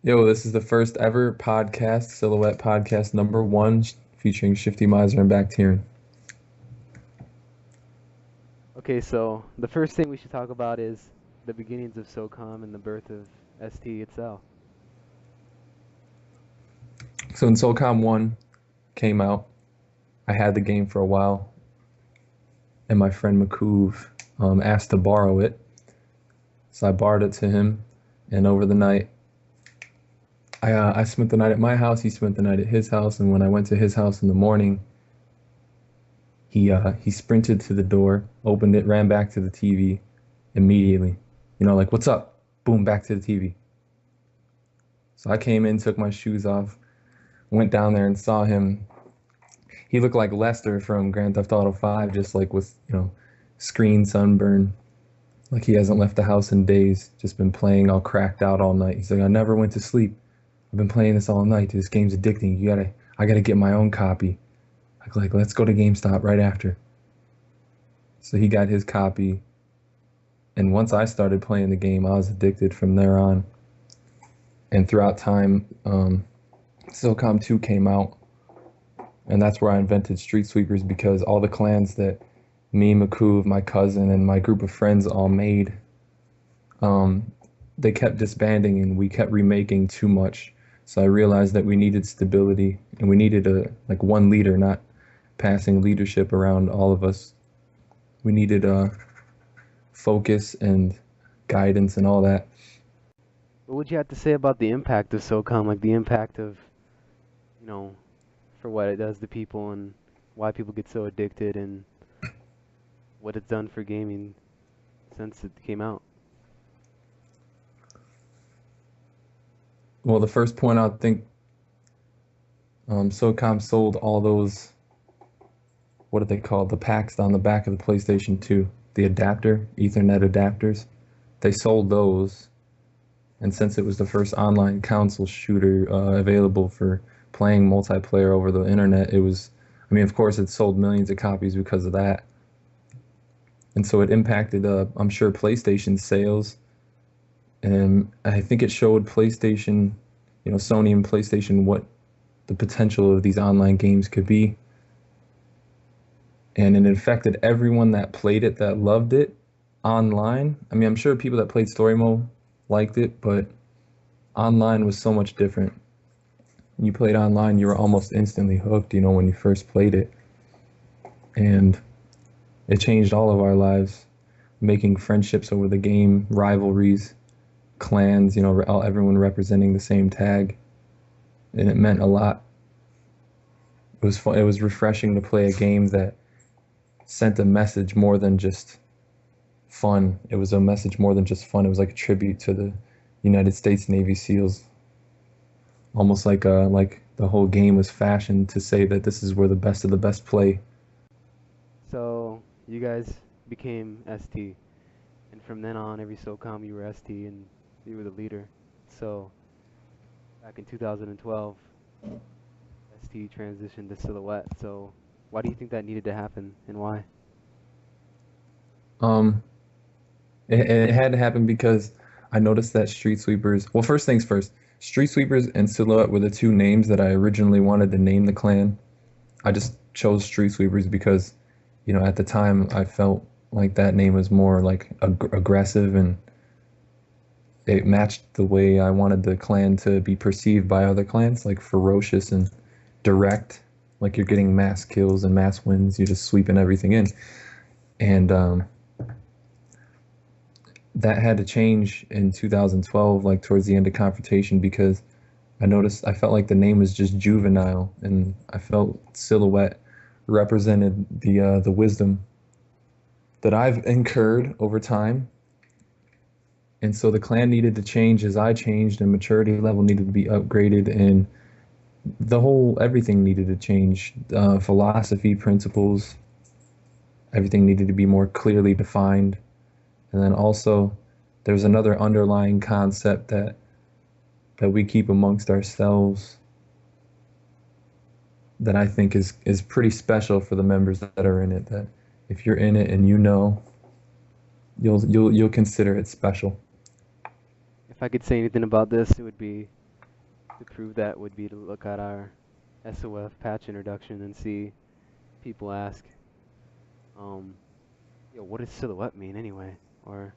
Yo, this is the first ever podcast, Silhouette podcast number 1, featuring ShiftyMiser and Bacterin. Okay, so the first thing we should talk about is the beginnings of SOCOM and the birth of ST itself. So when SOCOM 1 came out, I had the game for a while, and my friend Makuv asked to borrow it. So I borrowed it to him, and over the night, I spent the night at my house, he spent the night at his house, and when I went to his house in the morning, he sprinted to the door, opened it, ran back to the TV immediately. Like, what's up? Boom, back to the TV. So I came in, took my shoes off, went down there and saw him. He looked like Lester from Grand Theft Auto 5, just like with, screen sunburn. Like he hasn't left the house in days, just been playing all cracked out all night. He's like, I never went to sleep. I've been playing this all night. This game's addicting. I gotta get my own copy. Like, let's go to GameStop right after. So he got his copy. And once I started playing the game, I was addicted from there on. And throughout time, SOCOM 2 came out, and that's where I invented Street Sweepers, because all the clans that me, Makuv, my cousin, and my group of friends all made, they kept disbanding, and we kept remaking too much. So I realized that we needed stability, and we needed one leader, not passing leadership around all of us. We needed focus and guidance and all that. What would you have to say about the impact of SOCOM, like the impact of, you know, for what it does to people and why people get so addicted and what it's done for gaming since it came out? Well, the first point I think, SOCOM sold all those, what are they called? The packs on the back of the PlayStation 2, the adapter, Ethernet adapters. They sold those, and since it was the first online console shooter available for playing multiplayer over the internet, of course, it sold millions of copies because of that. And so it impacted, I'm sure, PlayStation sales. And I think it showed PlayStation, Sony and PlayStation, what the potential of these online games could be. And it affected everyone that played it, that loved it online. I'm sure people that played story mode liked it, but online was so much different. When you played online, you were almost instantly hooked, when you first played it. And it changed all of our lives, making friendships over the game, rivalries, clans, everyone representing the same tag. And it meant a lot. It was fun. It was refreshing to play a game that sent a message more than just fun. It was a message more than just fun. It was like a tribute to the United States Navy SEALs. Almost like the whole game was fashioned to say that this is where the best of the best play. So you guys became ST, and from then on, every SOCOM you were ST and you were the leader. So back in 2012, ST transitioned to Silhouette. So why do you think that needed to happen, and why? Um, it had to happen because I noticed that Street Sweepers. Well, first things first. Street Sweepers and Silhouette were the two names that I originally wanted to name the clan. I just chose Street Sweepers because, at the time I felt like that name was more like aggressive, and it matched the way I wanted the clan to be perceived by other clans, like ferocious and direct, like you're getting mass kills and mass wins, you're just sweeping everything in. And that had to change in 2012, like towards the end of Confrontation, because I felt like the name was just juvenile, and I felt Silhouette represented the wisdom that I've incurred over time. And so the clan needed to change as I changed, and maturity level needed to be upgraded, and everything needed to change. Philosophy, principles, everything needed to be more clearly defined. And then also, there's another underlying concept that we keep amongst ourselves that I think is pretty special for the members that are in it. That if you're in it and you'll consider it special. If I could say anything about this, it would be to prove that would be to look at our SOF patch introduction and see people ask, um, yo, what does silhouette mean anyway? Or,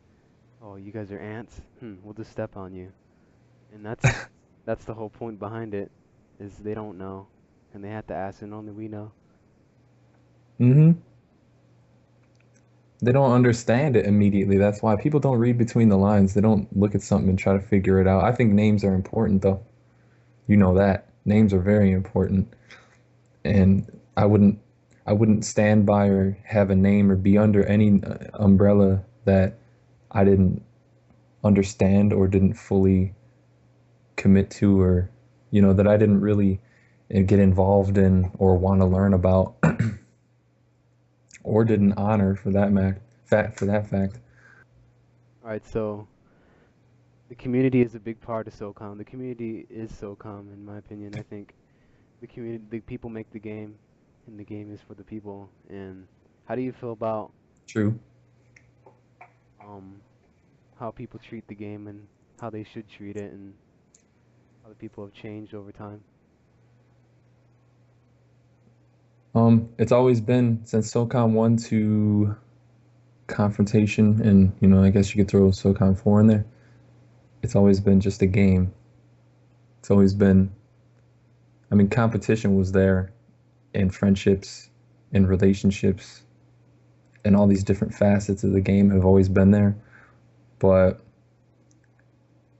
oh, you guys are ants? We'll just step on you. And that's the whole point behind it, is they don't know, and they have to ask, and only we know. Hmm. They don't understand it immediately. That's why people don't read between the lines. They don't look at something and try to figure it out. I think names are important, though. You know that. Names are very important. And I wouldn't I wouldn't stand by or have a name or be under any umbrella that I didn't understand or didn't fully commit to, or that I didn't really get involved in or want to learn about or didn't honor for that fact. All right, so the community is a big part of SOCOM. The community is SOCOM, in my opinion. I think the people make the game, and the game is for the people. And how do you feel about True. um how people treat the game and how they should treat it, and how the people have changed over time? It's always been since SOCOM 1 to confrontation, and I guess you could throw SOCOM 4 in there. It's always been just a game. It's always been, I mean, competition was there in friendships, in relationships, and all these different facets of the game have always been there. But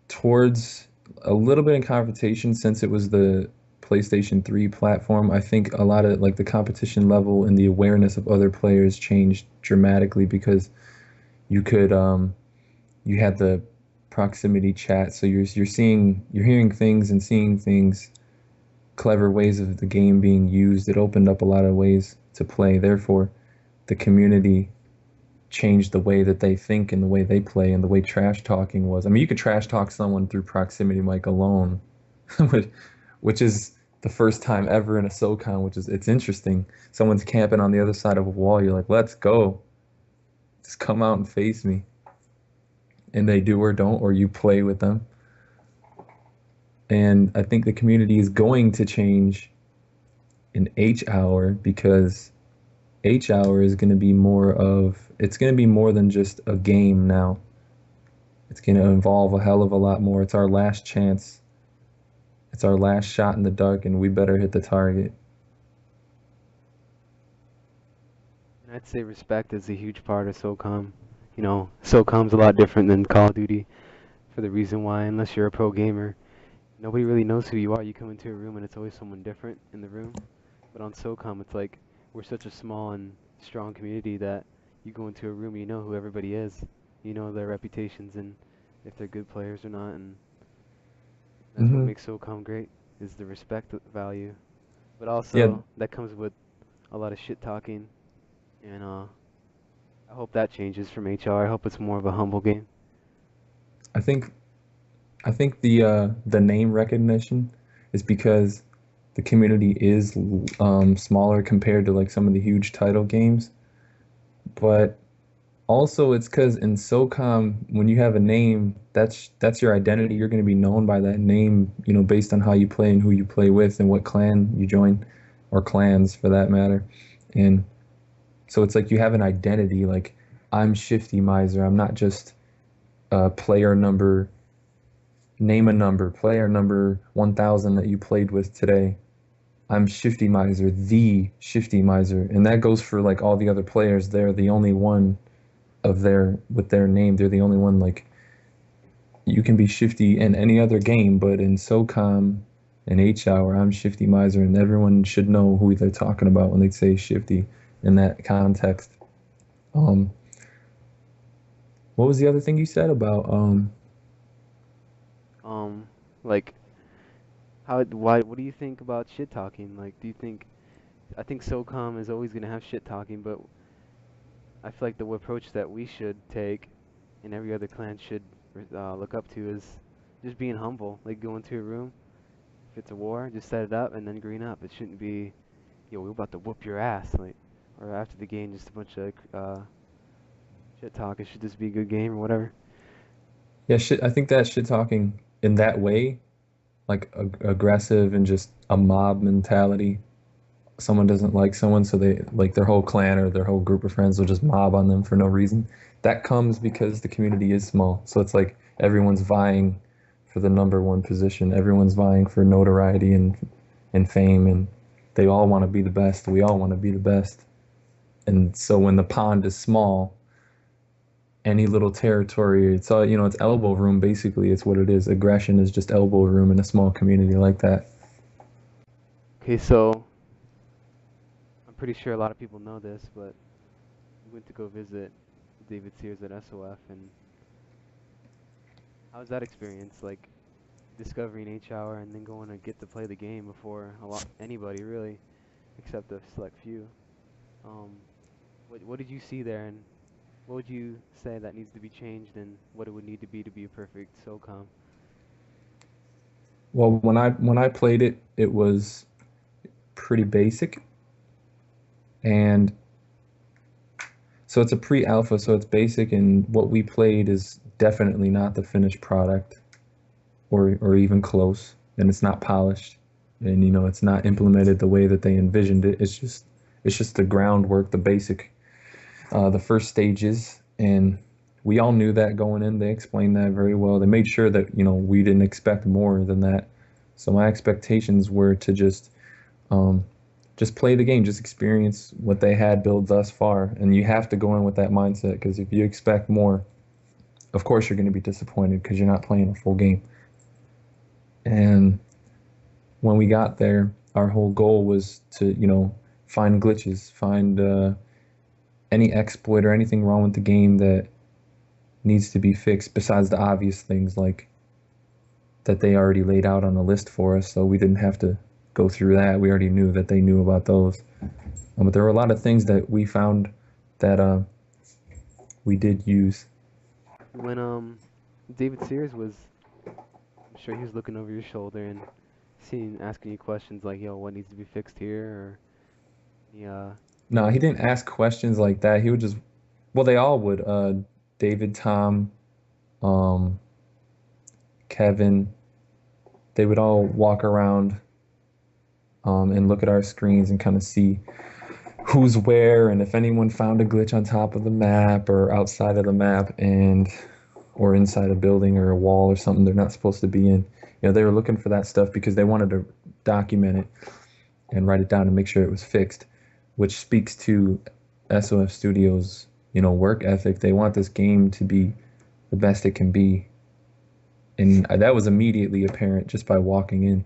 towards a little bit in confrontation, since it was the PlayStation 3 platform, I think a lot of like the competition level and the awareness of other players changed dramatically, because you could you had the proximity chat, so you're hearing things and seeing things, clever ways of the game being used. It opened up a lot of ways to play. Therefore, the community changed the way that they think and the way they play and the way trash talking was. I mean, you could trash talk someone through proximity mic alone, which, which is the first time ever in a SOCON, which is it's interesting. Someone's camping on the other side of a wall. You're like, let's go. Just come out and face me. And they do or don't, or you play with them. And I think the community is going to change in H hour, because H hour is going to be it's going to be more than just a game now. It's going to involve a hell of a lot more. It's our last chance. It's our last shot in the dark, and we better hit the target. And I'd say respect is a huge part of SOCOM. You know, SOCOM's a lot different than Call of Duty, for the reason why, unless you're a pro gamer, nobody really knows who you are. You come into a room and it's always someone different in the room. But on SOCOM, it's like we're such a small and strong community that you go into a room, you know who everybody is. You know their reputations and if they're good players or not. And that's what Hmm. makes SOCOM great, is the respect value. But Yeah, also, that comes with a lot of shit talking. And I hope that changes from HR. I hope it's more of a humble game. I think the name recognition is because the community is smaller compared to like some of the huge title games, but also it's because in SOCOM, when you have a name, that's your identity. You're going to be known by that name, based on how you play and who you play with and what clan you join, or clans for that matter. And so it's like you have an identity. Like, I'm ShiftyMiser. I'm not just player number, name a number, player number 1000 that you played with today. I'm ShiftyMiser, the ShiftyMiser, and that goes for like all the other players. They're the only one with their name. They're the only one. Like, you can be Shifty in any other game, but in SOCOM and H hour, I'm ShiftyMiser, and everyone should know who they're talking about when they say Shifty in that context. Um, what was the other thing you said about Um, like, why, what do you think about shit talking? Like, do you think, I think SOCOM is always gonna have shit talking, but I feel like the approach that we should take, and every other clan should look up to, is just being humble. Like, go into a room, if it's a war, just set it up and then green up. It shouldn't be, yo, we're about to whoop your ass, like, or after the game, just a bunch of shit talk. It should just be a good game or whatever. yeah, shit. I think that shit talking in that way like aggressive and just a mob mentality. Someone doesn't like someone, so they like their whole clan or their whole group of friends will just mob on them for no reason. That comes because the community is small. So it's like everyone's vying for the number one position. Everyone's vying for notoriety and fame, and they all want to be the best. We all want to be the best. And so when the pond is small, any little territory, it's all, it's elbow room basically. It's what it is. Aggression is just elbow room in a small community like that. Okay, so I'm pretty sure a lot of people know this, but we went to go visit David Sears at SOF, and how was that experience? Like discovering H-Hour and then going to get to play the game before anybody really, except a select few. Um, what did you see there, and what would you say that needs to be changed, and what it would need to be a perfect SOCOM? Well, when I played it, it was pretty basic, and so it's a pre-alpha, so it's basic, and what we played is definitely not the finished product, or even close, and it's not polished, and it's not implemented the way that they envisioned it. It's just the groundwork, the basic, the first stages, and we all knew that going in. They explained that very well. They made sure that we didn't expect more than that. So my expectations were to just play the game, just experience what they had built thus far. And you have to go in with that mindset, because if you expect more, of course you're going to be disappointed because you're not playing a full game. And when we got there, our whole goal was to, find glitches, find any exploit or anything wrong with the game that needs to be fixed, besides the obvious things like that they already laid out on the list for us. So we didn't have to go through that. We already knew that they knew about those. But there were a lot of things that we found that we did use. When David Sears was, I'm sure he was looking over your shoulder and asking you questions like, "Yo, what needs to be fixed here?" Or yeah, No, he didn't ask questions like that. He would just, well, they all would. David, Tom, um, Kevin, they would all walk around and look at our screens and kind of see who's where, and if anyone found a glitch on top of the map or outside of the map, and or inside a building or a wall or something they're not supposed to be in. They were looking for that stuff because they wanted to document it and write it down and make sure it was fixed, which speaks to SOF Studios, work ethic. They want this game to be the best it can be. And that was immediately apparent just by walking in.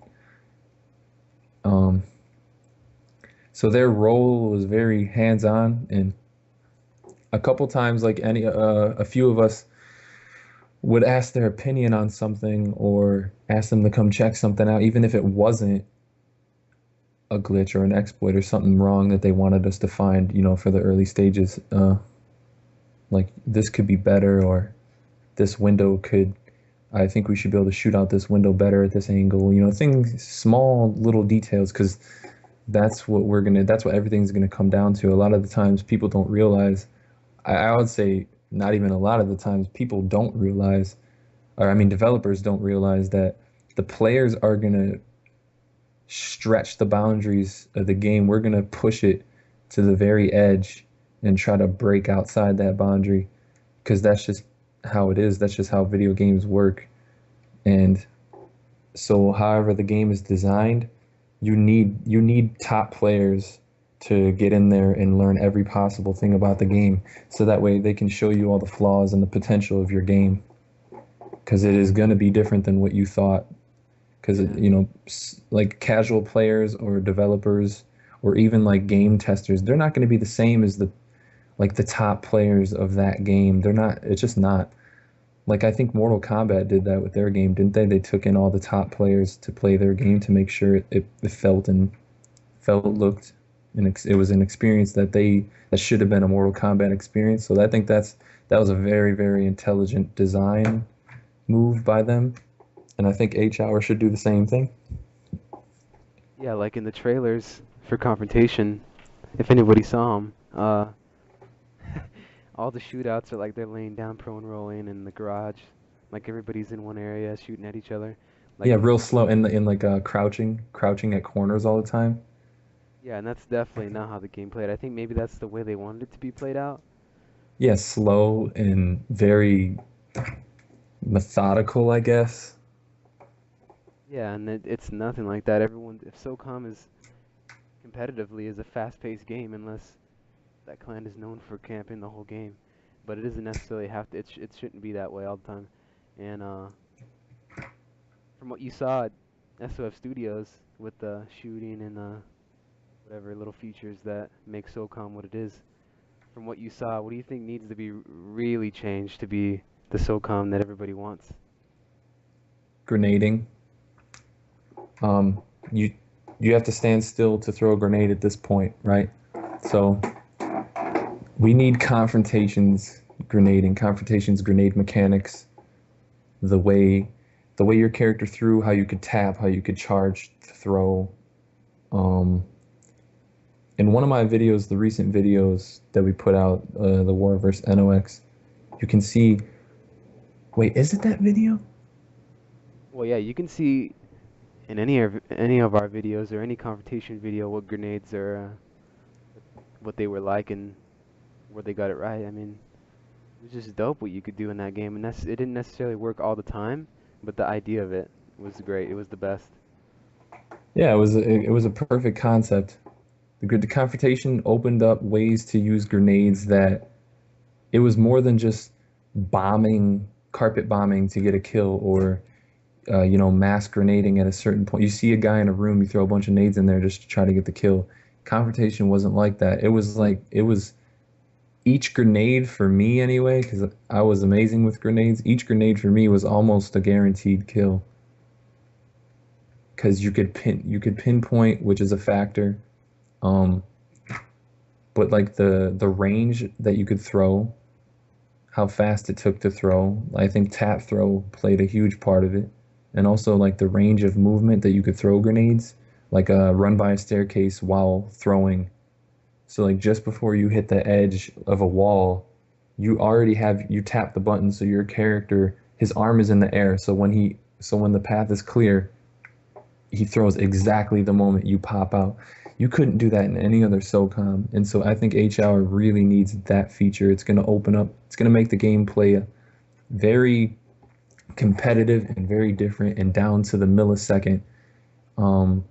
Um, so their role was very hands-on, and a couple times, like a few of us would ask their opinion on something or ask them to come check something out, even if it wasn't a glitch or an exploit or something wrong that they wanted us to find, for the early stages. Like, this could be better, or this window could, I think we should be able to shoot out this window better at this angle, things, small little details, because that's what everything's gonna come down to. A lot of the times people don't realize, I would say not even a lot of the times, people don't realize, or I mean developers don't realize that the players are gonna stretch the boundaries of the game. We're gonna push it to the very edge and try to break outside that boundary, because that's just how it is. That's just how video games work. And so however the game is designed, you need top players to get in there and learn every possible thing about the game, so that way they can show you all the flaws and the potential of your game, because it is going to be different than what you thought. Because like casual players or developers or even like game testers, they're not going to be the same as the top players of that game. They're not. It's just not. Like, I think Mortal Kombat did that with their game, didn't they? They took in all the top players to play their game to make sure it looked, and it was an experience that should have been a Mortal Kombat experience. So I think that was a very, very intelligent design move by them, and I think H-Hour should do the same thing. yeah, like in the trailers for Confrontation, if anybody saw them, all the shootouts are like they're laying down prone rolling in the garage, like everybody's in one area shooting at each other. Like Yeah, if real slow in like crouching at corners all the time. yeah, and that's definitely not how the game played. I think maybe that's the way they wanted it to be played out. Yeah, slow and very methodical, I guess. Yeah, and it's nothing like that. Everyone, if SOCOM is competitively is a fast-paced game, unless that clan is known for camping the whole game, but it doesn't necessarily have to. It shouldn't be that way all the time. And from what you saw at SOF Studios with the shooting and whatever little features that make SOCOM what it is, from what you saw, what do you think needs to be really changed to be the SOCOM that everybody wants? Grenading. Um, you you have to stand still to throw a grenade at this point, right? So we need confrontations, grenade mechanics, the way the way your character threw, how you could tap, how you could charge, throw. Um, in one of my videos, the recent videos that we put out, the War vs. NOX, you can see. Wait, is it that video? Well, yeah, you can see in any of our videos or any confrontation video what grenades are, what they were like and where they got it right. I mean, it was just dope what you could do in that game, and it didn't necessarily work all the time, but the idea of it was great. It was the best. Yeah, it was a perfect concept. The confrontation opened up ways to use grenades that it was more than just bombing, carpet bombing to get a kill, or mass grenading at a certain point. You see a guy in a room, you throw a bunch of nades in there just to try to get the kill. Confrontation wasn't like that. It was each grenade for me anyway, because I was amazing with grenades. Each grenade for me was almost a guaranteed kill because you could pinpoint, which is a factor. Um, but like the range that you could throw, how fast it took to throw. I think tap throw played a huge part of it. And also like the range of movement that you could throw grenades, like run by a staircase while throwing. So like just before you hit the edge of a wall, you tap the button so your character his arm is in the air. So when the path is clear, he throws exactly the moment you pop out. You couldn't do that in any other SOCOM, and so I think H-Hour really needs that feature. It's going to make the gameplay very competitive and very different and down to the millisecond. Um,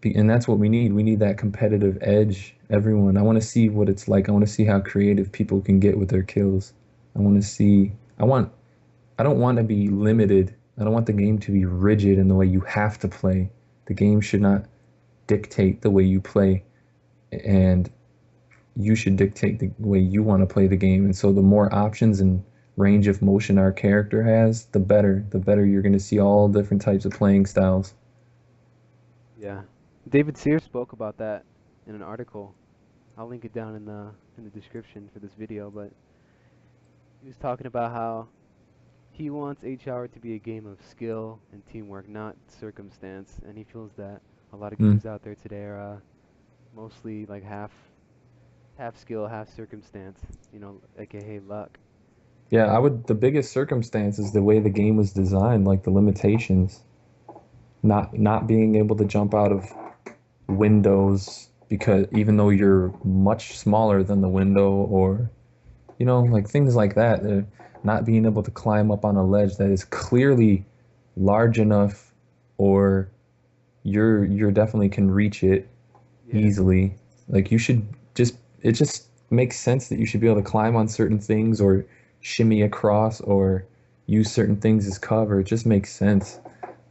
and that's what we need. We need that competitive edge. Everyone, I want to see what it's like. I want to see how creative people can get with their kills. I want to see. I don't want to be limited. I don't want the game to be rigid in the way you have to play. The game should not dictate the way you play, and you should dictate the way you want to play the game. And so the more options and range of motion our character has, the better. The better you're going to see all different types of playing styles. Yeah. David Sears spoke about that in an article. I'll link it down in the description for this video, but he was talking about how he wants H-Hour to be a game of skill and teamwork, not circumstance, and he feels that a lot of Mm. games out there today are mostly like half skill, half circumstance, aka luck. Yeah, the biggest circumstance is the way the game was designed, like the limitations. Not being able to jump out of windows because even though you're much smaller than the window, or like things like that. Not being able to climb up on a ledge that is clearly large enough, or you're definitely can reach it Yeah. easily. Like you should just it just makes sense that you should be able to climb on certain things or shimmy across or use certain things as cover. It just makes sense.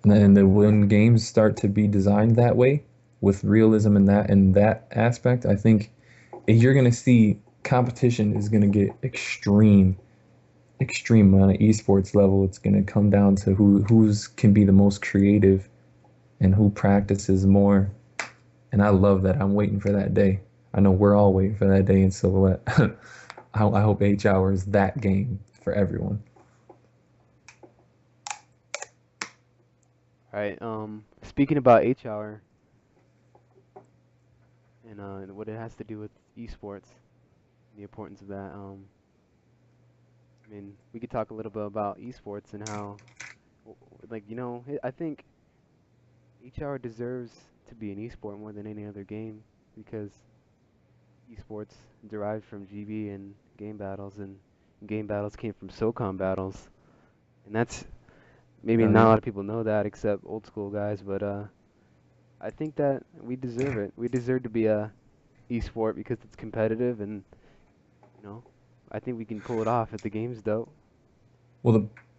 And then when games start to be designed that way with realism in that aspect, I think you're gonna see competition is gonna get extreme on an esports level. It's gonna come down to who's can be the most creative and who practices more. And I love that. I'm waiting for that day. I know we're all waiting for that day in Silhouette. I hope H-Hour is that game for everyone. All right. Speaking about H-Hour and what it has to do with esports, the importance of that. I mean, we could talk a little bit about esports and how like, you know, I think HR deserves to be an esport more than any other game because esports derived from GB and game battles, and game battles came from SOCOM battles, and that's maybe Oh not a yeah. lot of people know that except old school guys, but I think that we deserve it. We deserve to be a esport because it's competitive, and you know, I think we can pull it off if the game's dope. Well,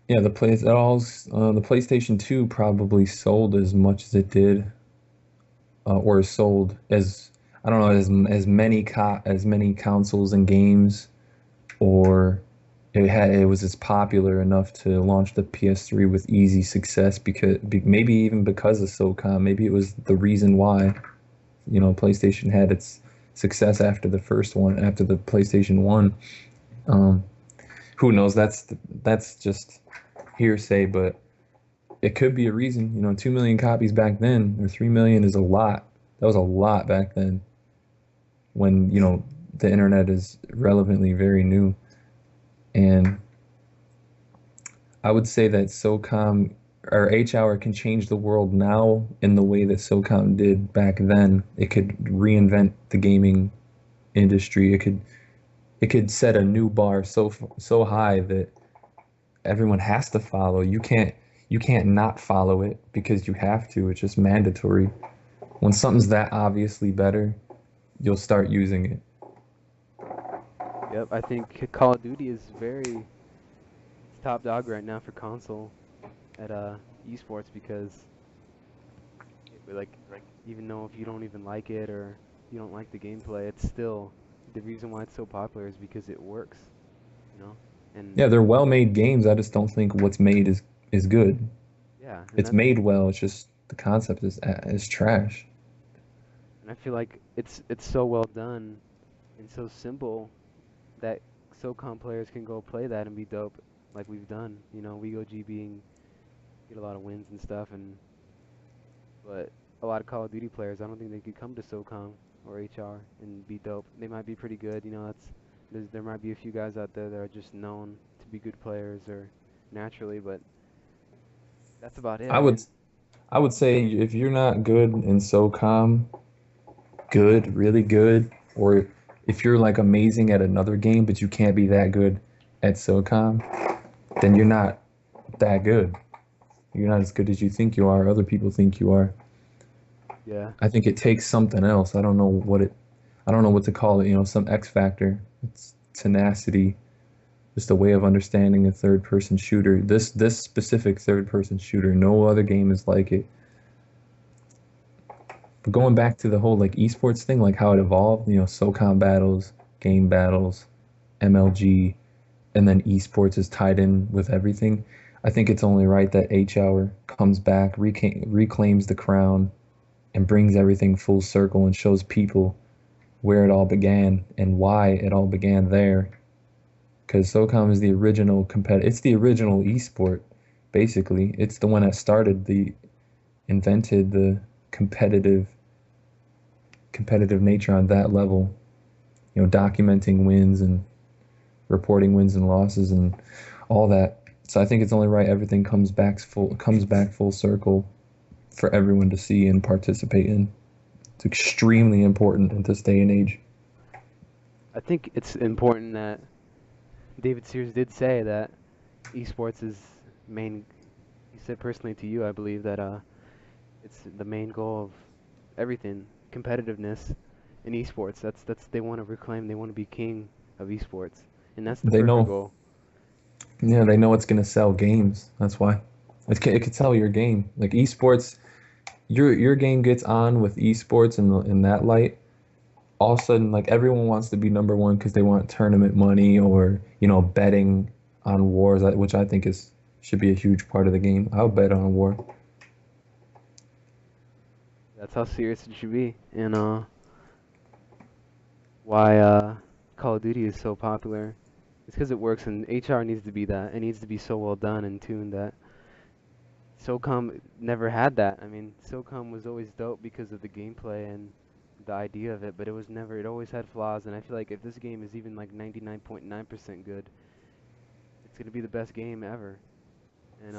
the PlayStation 2 probably sold as much as it did, or sold as I don't know as many consoles and games, or it was as popular enough to launch the PS3 with easy success maybe even because of SOCOM. Maybe it was the reason why, PlayStation had its success after the first one, after the PlayStation 1. Um, who knows? That's just hearsay, but it could be a reason. 2 million copies back then, or 3 million is a lot. That was a lot back then when, the internet is relevantly very new. And I would say that SOCOM or H-Hour can change the world now in the way that SOCOM did back then. It could reinvent the gaming industry. It could set a new bar so high that everyone has to follow. You can't not follow it because you have to. It's just mandatory. When something's that obviously better, you'll start using it. Yep, I think Call of Duty is very it's top dog right now for console at esports because like even though if you don't even like it or you don't like the gameplay, it's still the reason why it's so popular is because it works, you know? And Yeah, they're well-made games. I just don't think what's made is good. yeah, It's made well. It's just the concept is trash. and I feel like it's so well done and so simple that SOCOM players can go play that and be dope like we've done. You know, we go GB and get a lot of wins and stuff, and but a lot of Call of Duty players, I don't think they could come to SOCOM or HR and be dope. They might be pretty good, you know. There might be a few guys out there that are just known to be good players or naturally, but that's about it. I I would mean, I would say if you're not good in SOCOM, good, really good, or if you're like amazing at another game but you can't be that good at SOCOM, then you're not that good. You're not as good as you think you are. Other people think you are. yeah, I think it takes something else. I don't know what to call it, some X factor. It's tenacity, just a way of understanding a third person shooter. This specific third person shooter, no other game is like it. But that going back to the whole like esports thing, like how it evolved, SOCOM battles, game battles, MLG, and then esports is tied in with everything. I think it's only right that H Hour comes back, reclaims the crown, and brings everything full circle and shows people where it all began and why it all began there. Because SOCOM is the original it's the original esport, basically. It's the one that invented the competitive nature on that level. Documenting wins and reporting wins and losses and all that. So I think it's only right everything comes back full circle for everyone to see and participate in. It's extremely important in this day and age. I think it's important that David Sears did say that esports is main. He said personally to you, I believe that it's the main goal of everything, competitiveness in esports. That's they want to reclaim. They want to be king of esports, and that's the They perfect know, goal. yeah, they know it's gonna sell games. That's why it could sell your game. Like esports, your game gets on with esports in that light. All of a sudden, like everyone wants to be number one because they want tournament money or betting on wars, which I think is should be a huge part of the game. I'll bet on a war. That's how serious it should be, and why Call of Duty is so popular. It's because it works, and HR needs to be that. It needs to be so well done and tuned that SOCOM never had that. I mean, SOCOM was always dope because of the gameplay and the idea of it, but it was never. It always had flaws, and I feel like if this game is even like 99.9% good, it's gonna be the best game ever. And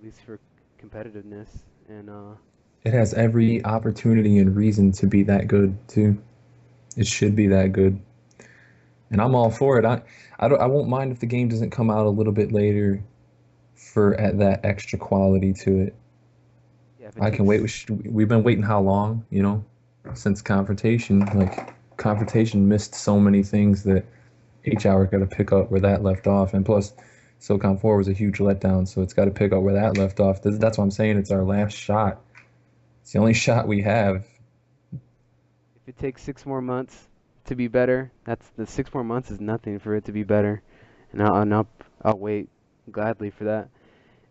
at least for competitiveness. And It has every opportunity and reason to be that good too. It should be that good, and I'm all for it. I won't mind if the game doesn't come out a little bit later for at that extra quality to it. yeah, if it I can wait. takes We've been waiting how long? Since Confrontation. Like Confrontation missed so many things that H-Hour got to pick up where that left off, and plus, SOCOM 4 was a huge letdown, so it's got to pick up where that left off. That's why I'm saying it's our last shot. It's the only shot we have. if it takes 6 more months to be better, that's the 6 more months is nothing for it to be better, and I'll wait gladly for that.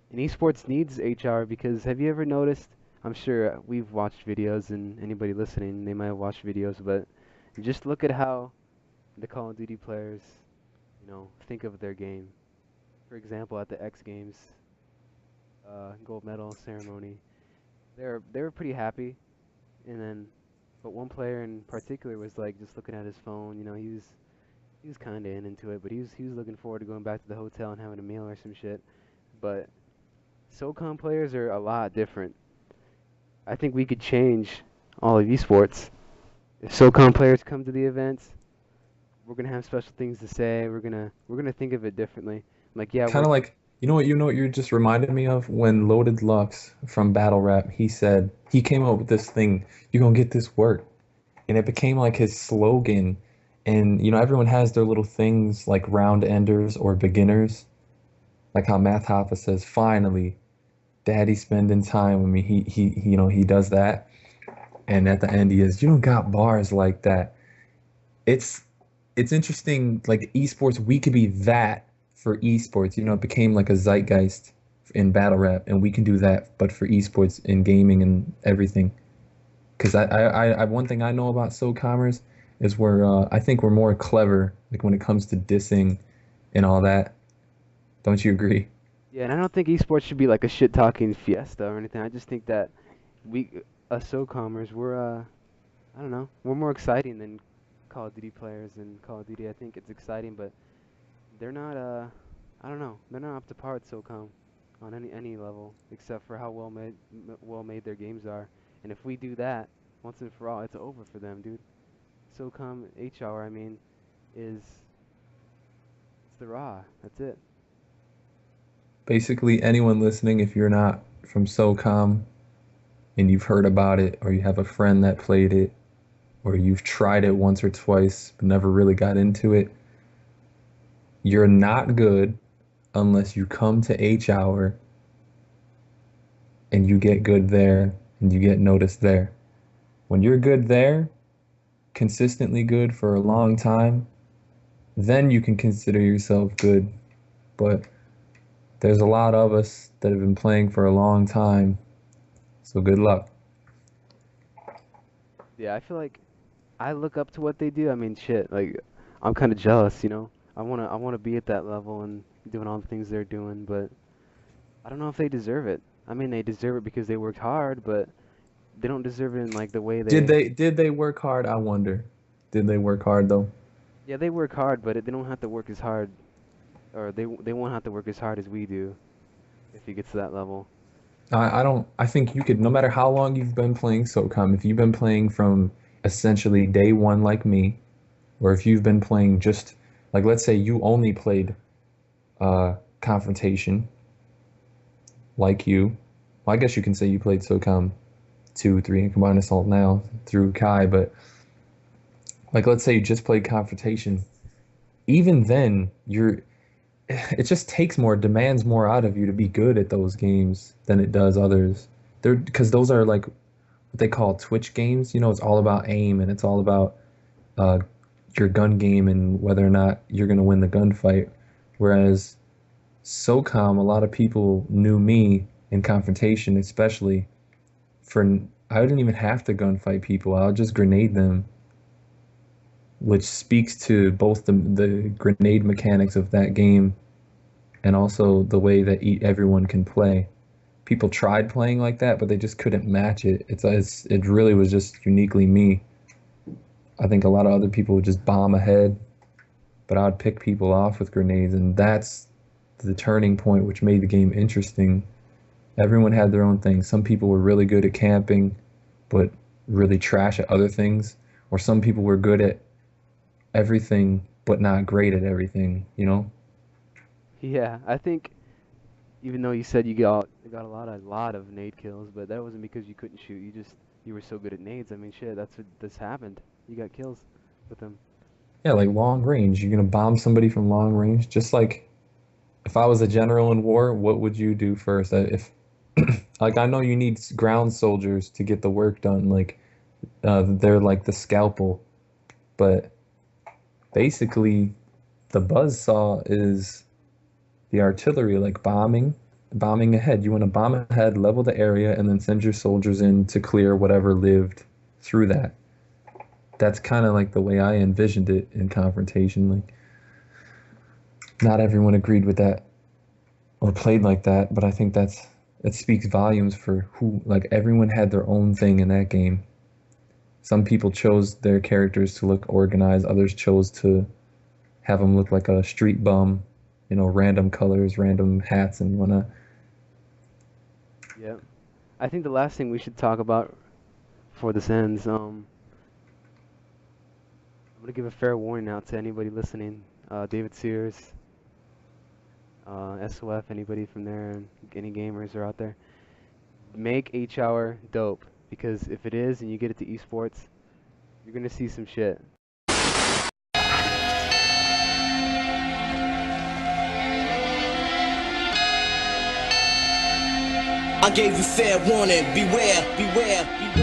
And esports needs HR because have you ever noticed? I'm sure we've watched videos, and anybody listening, they might have watched videos, but just look at how the Call of Duty players, think of their game. For example, at the X Games gold medal ceremony, they were pretty happy, and then, but one player in particular was like just looking at his phone. He was kind of into it, but he was looking forward to going back to the hotel and having a meal or some shit. But SOCOM players are a lot different. I think we could change all of esports. If SOCOM players come to the events, we're gonna have special things to say. We're gonna think of it differently. Like, yeah, Kind we're of like, you know what you just reminded me of when Loaded Lux from Battle Rap, he said he came up with this thing, "You're gonna get this work." And it became like his slogan. And everyone has their little things like round enders or beginners. Like how Math Hoffa says, "Finally, Daddy's spending time with me." He does that. And at the end he is, "You don't got bars like that." It's it's interesting, like esports, we could be that for esports. It became like a zeitgeist in battle rap, and we can do that, but for esports in gaming and everything. Because one thing I know about SoCommers is I think we're more clever, like when it comes to dissing and all that. Don't you agree? Yeah, and I don't think esports should be like a shit talking fiesta or anything. I just think that we, us SOCOMers, I don't know, we're more exciting than Call of Duty players. And Call of Duty, I think it's exciting, but they're not, I don't know, they're not up to par with SOCOM on any level, except for how well made their games are. And if we do that once and for all, it's over for them, dude. SOCOM H-Hour, I mean, it's the raw. That's it. Basically, anyone listening, if you're not from SOCOM and you've heard about it, or you have a friend that played it, or you've tried it once or twice but never really got into it, you're not good unless you come to H-Hour and you get good there and you get noticed there. When you're good there, consistently good for a long time, then you can consider yourself good. But there's a lot of us that have been playing for a long time, so good luck. Yeah, I feel like I look up to what they do. I mean, shit, like I'm kind of jealous. I wanna be at that level and doing all the things they're doing, but I don't know if they deserve it. I mean, they deserve it because they worked hard, but they don't deserve it in like the way Did they. they work hard? I wonder. Did they work hard though? Yeah, they work hard, but they don't have to work as hard, or they won't have to work as hard as we do if he gets to that level. I don't. I think you could, no matter how long you've been playing SOCOM, if you've been playing from essentially day one like me, or if you've been playing just like, let's say you only played Confrontation like you. Well, I guess you can say you played SOCOM 2, 3, and Combined Assault now through Kai, but like let's say you just played Confrontation. Even then, it just takes more, demands more out of you to be good at those games than it does others. They're because those are like what they call Twitch games. It's all about aim and it's all about uh, your gun game and whether or not you're gonna win the gunfight. Whereas SOCOM, a lot of people knew me in Confrontation, especially for I didn't even have to gunfight people. I would just grenade them, which speaks to both the grenade mechanics of that game and also the way that everyone can play. People tried playing like that, but they just couldn't match it. It really was just uniquely me. I think a lot of other people would just bomb ahead, but I would pick people off with grenades, and that's the turning point which made the game interesting. Everyone had their own thing. Some people were really good at camping, but really trash at other things. Or some people were good at everything, but not great at everything, you know? Yeah, I think even though you said you got a lot of nade kills, but that wasn't because you couldn't shoot. You were so good at nades. I mean, shit, that's happened. You got kills with them. Yeah, like long range. You're gonna bomb somebody from long range. Just like if I was a general in war, what would you do first? If like I know you need ground soldiers to get the work done. Like they're like the scalpel, but basically the buzzsaw is the artillery, like bombing ahead. You want to bomb ahead, level the area, and then send your soldiers in to clear whatever lived through that. That's kind of like the way I envisioned it in confrontation. Like, not everyone agreed with that or played like that, but I think it speaks volumes for who, like, everyone had their own thing in that game. Some people chose their characters to look organized, others chose to have them look like a street bum, random colors, random hats, and wanna. Yep. I think the last thing we should talk about before this ends, I'm gonna give a fair warning out to anybody listening. David Sears, SOF, anybody from there, any gamers are out there. Make H-Hour dope, because if it is and you get it to eSports, you're gonna see some shit. I gave you fair warning, beware, beware, beware.